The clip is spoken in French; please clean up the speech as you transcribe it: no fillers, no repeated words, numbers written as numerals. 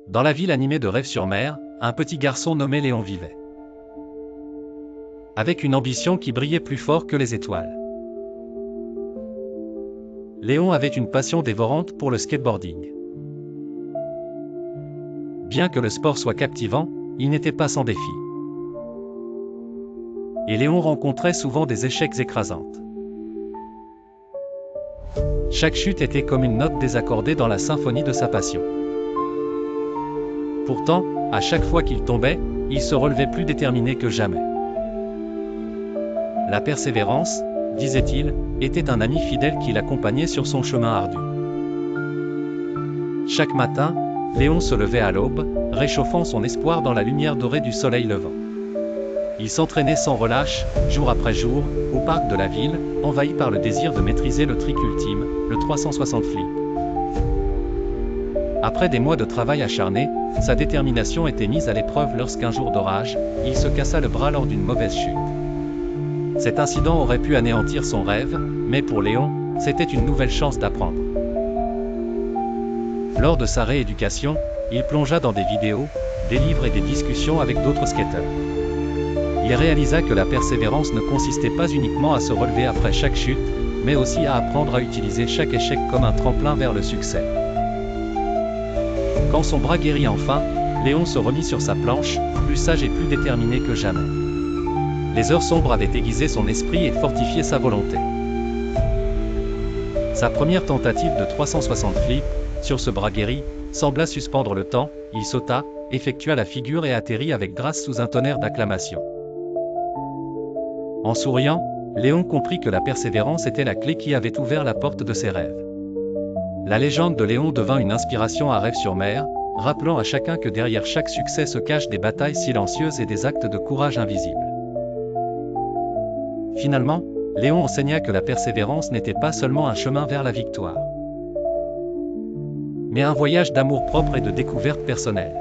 Dans la ville animée de rêves sur mer, un petit garçon nommé Léon vivait. Avec une ambition qui brillait plus fort que les étoiles. Léon avait une passion dévorante pour le skateboarding. Bien que le sport soit captivant, il n'était pas sans défi. Et Léon rencontrait souvent des échecs écrasants. Chaque chute était comme une note désaccordée dans la symphonie de sa passion. Pourtant, à chaque fois qu'il tombait, il se relevait plus déterminé que jamais. La persévérance, disait-il, était un ami fidèle qui l'accompagnait sur son chemin ardu. Chaque matin, Léon se levait à l'aube, réchauffant son espoir dans la lumière dorée du soleil levant. Il s'entraînait sans relâche, jour après jour, au parc de la ville, envahi par le désir de maîtriser le trick ultime, le 360 flip. Après des mois de travail acharné, sa détermination était mise à l'épreuve lorsqu'un jour d'orage, il se cassa le bras lors d'une mauvaise chute. Cet incident aurait pu anéantir son rêve, mais pour Léon, c'était une nouvelle chance d'apprendre. Lors de sa rééducation, il plongea dans des vidéos, des livres et des discussions avec d'autres skateurs. Il réalisa que la persévérance ne consistait pas uniquement à se relever après chaque chute, mais aussi à apprendre à utiliser chaque échec comme un tremplin vers le succès. Quand son bras guérit enfin, Léon se remit sur sa planche, plus sage et plus déterminé que jamais. Les heures sombres avaient aiguisé son esprit et fortifié sa volonté. Sa première tentative de 360 flip, sur ce bras guéri, sembla suspendre le temps, il sauta, effectua la figure et atterrit avec grâce sous un tonnerre d'acclamations. En souriant, Léon comprit que la persévérance était la clé qui avait ouvert la porte de ses rêves. La légende de Léon devint une inspiration à rêve sur mer, rappelant à chacun que derrière chaque succès se cachent des batailles silencieuses et des actes de courage invisibles. Finalement, Léon enseigna que la persévérance n'était pas seulement un chemin vers la victoire, mais un voyage d'amour-propre et de découverte personnelle.